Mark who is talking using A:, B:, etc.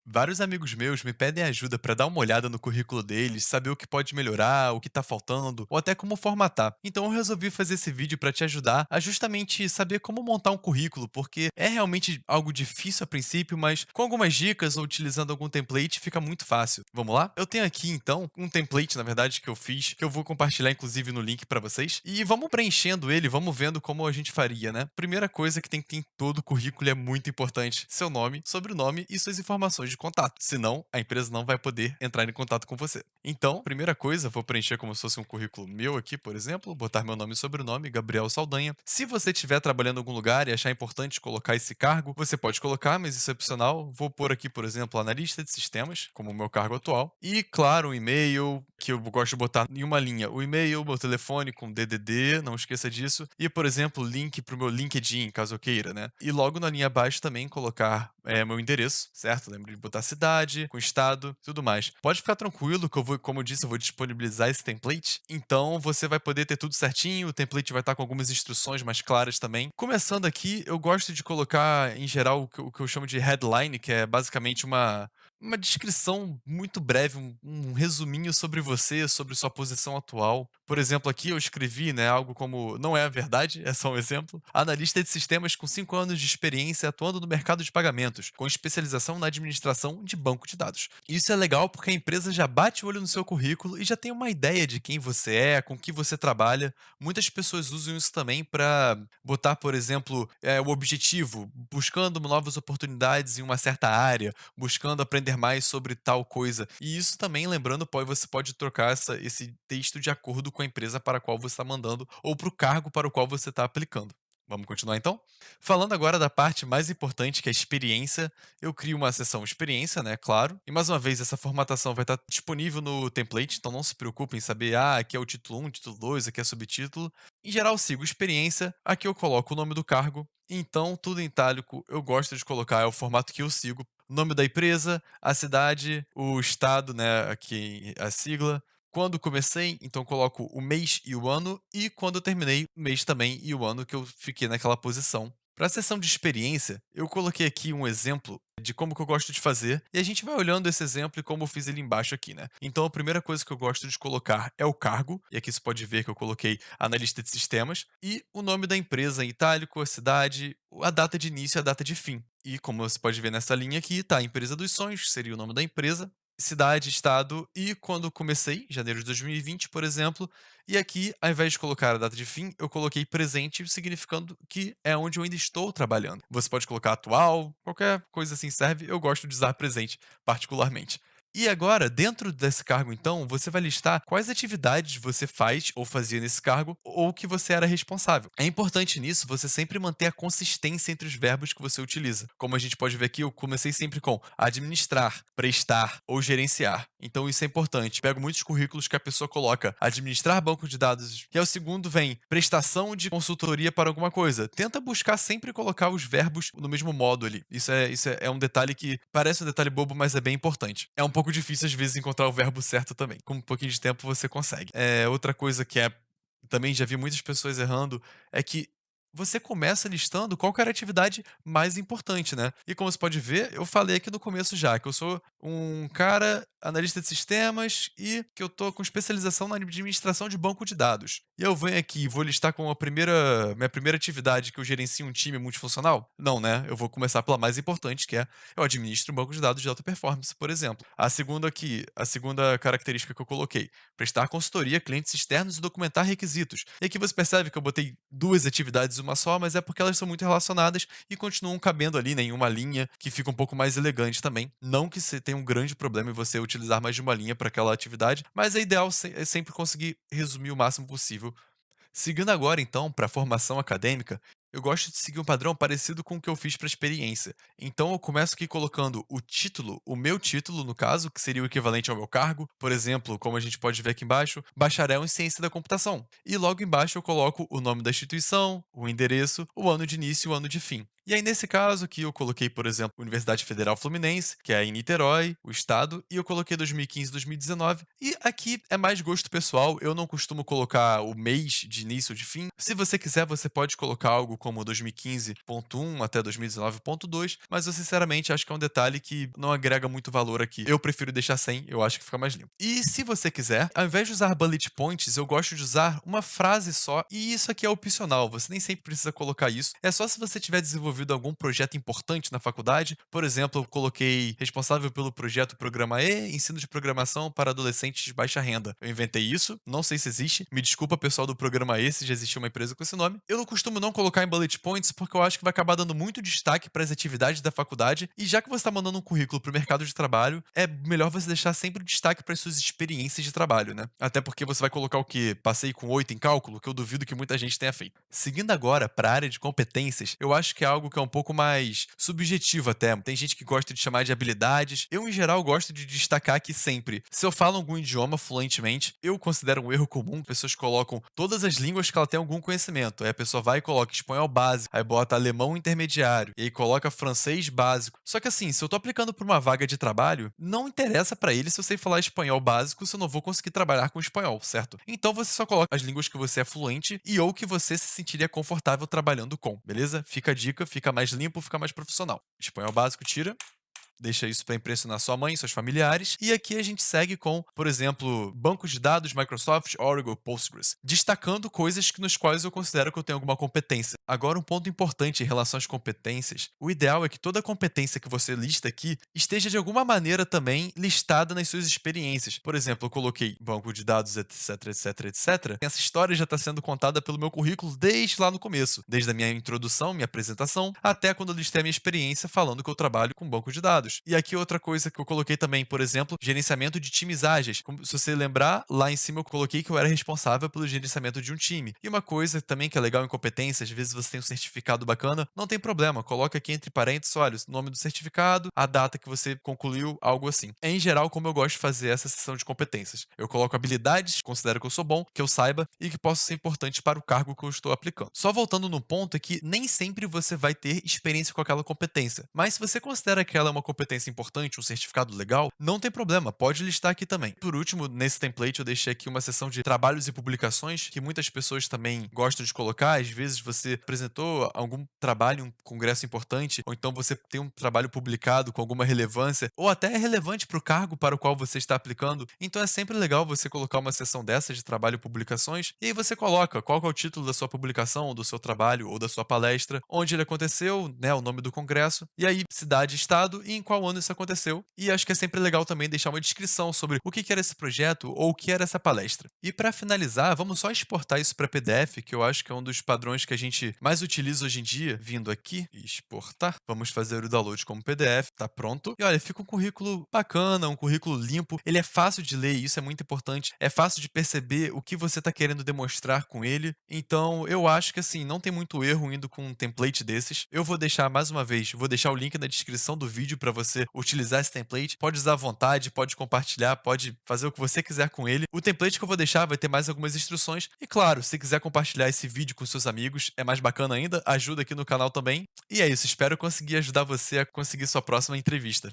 A: Vários amigos meus me pedem ajuda para dar uma olhada no currículo deles, saber o que pode melhorar, o que tá faltando, ou até como formatar. Então eu resolvi fazer esse vídeo para te ajudar a justamente saber como montar um currículo, porque é realmente algo difícil a princípio, mas com algumas dicas ou utilizando algum template fica muito fácil. Vamos lá? Eu tenho aqui então um template, na verdade, que eu fiz, que eu vou compartilhar inclusive no link para vocês, e vamos preenchendo ele, vamos vendo como a gente faria, né? Primeira coisa que tem que ter em todo o currículo e é muito importante: seu nome, sobrenome e suas informações de contato. Senão, a empresa não vai poder entrar em contato com você. Então, primeira coisa, vou preencher como se fosse um currículo meu aqui, por exemplo, botar meu nome e sobrenome, Gabriel Saldanha. Se você estiver trabalhando em algum lugar e achar importante colocar esse cargo, você pode colocar, mas isso é opcional. Vou pôr aqui, por exemplo, analista de sistemas, como o meu cargo atual. E, claro, um e-mail, que eu gosto de botar em uma linha o e-mail, meu telefone com DDD, não esqueça disso. E, por exemplo, link para o meu LinkedIn, caso eu queira, né? E logo na linha abaixo também colocar meu endereço, certo? Lembra de botar cidade, com estado, tudo mais. Pode ficar tranquilo que eu vou, como eu disse, eu vou disponibilizar esse template. Então você vai poder ter tudo certinho, o template vai estar com algumas instruções mais claras também. Começando aqui, eu gosto de colocar, em geral, o que eu chamo de headline, que é basicamente uma descrição muito breve, um resuminho sobre você, sobre sua posição atual. Por exemplo, aqui eu escrevi, né, algo como, não é a verdade, é só um exemplo: analista de sistemas com 5 anos de experiência atuando no mercado de pagamentos, com especialização na administração de banco de dados. Isso é legal porque a empresa já bate o olho no seu currículo e já tem uma ideia de quem você é, com que você trabalha. Muitas pessoas usam isso também para botar, por exemplo, o objetivo, buscando novas oportunidades em uma certa área, buscando aprender mais sobre tal coisa. E isso também, lembrando, você pode trocar esse texto de acordo com a empresa para a qual você está mandando ou para o cargo para o qual você está aplicando. Vamos continuar então? Falando agora da parte mais importante, que é a experiência, eu crio uma seção experiência, né? Claro. E mais uma vez, essa formatação vai estar disponível no template, então não se preocupe em saber, aqui é o título 1, título 2, aqui é subtítulo. Em geral, sigo experiência, aqui eu coloco o nome do cargo. Então, tudo em itálico, eu gosto de colocar, é o formato que eu sigo: o nome da empresa, a cidade, o estado, né, aqui a sigla. Quando comecei, então coloco o mês e o ano, e quando eu terminei, o mês também e o ano que eu fiquei naquela posição. Para a sessão de experiência, eu coloquei aqui um exemplo de como que eu gosto de fazer, e a gente vai olhando esse exemplo e como eu fiz ele embaixo aqui, né? Então a primeira coisa que eu gosto de colocar é o cargo, e aqui você pode ver que eu coloquei analista de sistemas, e o nome da empresa em itálico, a cidade, a data de início e a data de fim. E como você pode ver nessa linha aqui, tá a empresa dos sonhos, que seria o nome da empresa, cidade, estado e quando comecei, janeiro de 2020, por exemplo. E aqui, ao invés de colocar a data de fim, eu coloquei presente, significando que é onde eu ainda estou trabalhando. Você pode colocar atual, qualquer coisa assim serve. Eu gosto de usar presente, particularmente. E agora, dentro desse cargo, então, você vai listar quais atividades você faz ou fazia nesse cargo ou que você era responsável. É importante nisso você sempre manter a consistência entre os verbos que você utiliza. Como a gente pode ver aqui, eu comecei sempre com administrar, prestar ou gerenciar. Então isso é importante. Pego muitos currículos que a pessoa coloca administrar banco de dados, e ao segundo vem prestação de consultoria para alguma coisa. Tenta buscar sempre colocar os verbos no mesmo modo ali. Isso é um detalhe que parece um detalhe bobo, mas é bem importante. É um pouco difícil às vezes encontrar o verbo certo também. Com um pouquinho de tempo você consegue. Outra coisa que também já vi muitas pessoas errando, é que você começa listando qual que era a atividade mais importante, né? E como você pode ver, eu falei aqui no começo já que eu sou um cara analista de sistemas e que eu tô com especialização na administração de banco de dados. E eu venho aqui e vou listar como minha primeira atividade que eu gerencio um time multifuncional? Não, né? Eu vou começar pela mais importante, que é eu administro um banco de dados de alta performance, por exemplo. A segunda característica que eu coloquei: prestar consultoria a clientes externos e documentar requisitos. E aqui você percebe que eu botei duas atividades em uma só, mas é porque elas são muito relacionadas e continuam cabendo ali, né, em uma linha que fica um pouco mais elegante também. Não que você tenha um grande problema em você utilizar mais de uma linha para aquela atividade, mas é ideal é sempre conseguir resumir o máximo possível. Seguindo agora, então, para a formação acadêmica, eu gosto de seguir um padrão parecido com o que eu fiz para a experiência. Então, eu começo aqui colocando o título, o meu título, no caso, que seria o equivalente ao meu cargo. Por exemplo, como a gente pode ver aqui embaixo, bacharel em ciência da computação. E logo embaixo eu coloco o nome da instituição, o endereço, o ano de início e o ano de fim. E aí, nesse caso aqui, eu coloquei, por exemplo, Universidade Federal Fluminense, que é em Niterói, o estado, e eu coloquei 2015 e 2019. E aqui é mais gosto pessoal, eu não costumo colocar o mês de início ou de fim. Se você quiser, você pode colocar algo como 2015.1 até 2019.2, mas eu sinceramente acho que é um detalhe que não agrega muito valor aqui. Eu prefiro deixar sem, eu acho que fica mais limpo. E se você quiser, ao invés de usar bullet points, eu gosto de usar uma frase só, e isso aqui é opcional, você nem sempre precisa colocar isso. É só se você tiver desenvolvido algum projeto importante na faculdade. Por exemplo, eu coloquei responsável pelo projeto Programa E, ensino de programação para adolescentes de baixa renda. Eu inventei isso, não sei se existe. Me desculpa, pessoal do Programa E, se já existiu uma empresa com esse nome. Eu não costumo não colocar em bullet points porque eu acho que vai acabar dando muito destaque para as atividades da faculdade. E já que você está mandando um currículo para o mercado de trabalho, é melhor você deixar sempre o destaque para as suas experiências de trabalho, né? Até porque você vai colocar o quê? Passei com 8 em cálculo, que eu duvido que muita gente tenha feito. Seguindo agora para a área de competências, eu acho que é algo que é um pouco mais subjetivo até. Tem gente que gosta de chamar de habilidades. Eu, em geral, gosto de destacar aqui sempre. Se eu falo algum idioma fluentemente, eu considero um erro comum. Pessoas colocam todas as línguas que ela tem algum conhecimento. Aí a pessoa vai e coloca espanhol básico, aí bota alemão intermediário, e aí coloca francês básico. Só que assim, se eu tô aplicando para uma vaga de trabalho, não interessa para ele se eu sei falar espanhol básico, se eu não vou conseguir trabalhar com espanhol, certo? Então você só coloca as línguas que você é fluente e ou que você se sentiria confortável trabalhando com, beleza? Fica a dica, fica mais limpo, fica mais profissional. Espanhol básico, tira. Deixa isso para impressionar sua mãe, seus familiares. E aqui a gente segue com, por exemplo, bancos de dados Microsoft, Oracle, Postgres, destacando coisas nos quais eu considero que eu tenho alguma competência. Agora, um ponto importante em relação às competências: o ideal é que toda competência que você lista aqui esteja de alguma maneira também listada nas suas experiências. Por exemplo, eu coloquei banco de dados, etc, etc, etc. Essa história já está sendo contada pelo meu currículo desde lá no começo, desde a minha introdução, minha apresentação, até quando eu listei a minha experiência falando que eu trabalho com banco de dados. E aqui outra coisa que eu coloquei também, por exemplo, gerenciamento de times ágeis. Se você lembrar, lá em cima eu coloquei que eu era responsável pelo gerenciamento de um time. E uma coisa também que é legal em competência, às vezes você tem um certificado bacana, não tem problema, coloca aqui entre parênteses, olha, o nome do certificado, a data que você concluiu, algo assim. Em geral, como eu gosto de fazer essa seção de competências. Eu coloco habilidades, considero que eu sou bom, que eu saiba e que posso ser importante para o cargo que eu estou aplicando. Só voltando no ponto é que nem sempre você vai ter experiência com aquela competência, mas se você considera que ela é uma competência importante, um certificado legal, não tem problema, pode listar aqui também. Por último, nesse template eu deixei aqui uma seção de trabalhos e publicações, que muitas pessoas também gostam de colocar. Às vezes você apresentou algum trabalho em um congresso importante, ou então você tem um trabalho publicado com alguma relevância, ou até é relevante para o cargo para o qual você está aplicando. Então é sempre legal você colocar uma seção dessa de trabalho e publicações, e aí você coloca qual que é o título da sua publicação, ou do seu trabalho, ou da sua palestra, onde ele aconteceu, né, o nome do congresso, e aí cidade, estado e em qual ano isso aconteceu. E acho que é sempre legal também deixar uma descrição sobre o que era esse projeto ou o que era essa palestra. E para finalizar, vamos só exportar isso para PDF, que eu acho que é um dos padrões que a gente mais utiliza hoje em dia. Vindo aqui, exportar. Vamos fazer o download como PDF, tá pronto. E olha, fica um currículo bacana, um currículo limpo. Ele é fácil de ler, e isso é muito importante. É fácil de perceber o que você está querendo demonstrar com ele. Então, eu acho que assim, não tem muito erro indo com um template desses. Eu vou deixar mais uma vez, vou deixar o link na descrição do vídeo para você utilizar esse template. Pode usar à vontade, pode compartilhar, pode fazer o que você quiser com ele. O template que eu vou deixar vai ter mais algumas instruções. E claro, se quiser compartilhar esse vídeo com seus amigos, é mais bacana ainda, ajuda aqui no canal também. E é isso, espero conseguir ajudar você a conseguir sua próxima entrevista.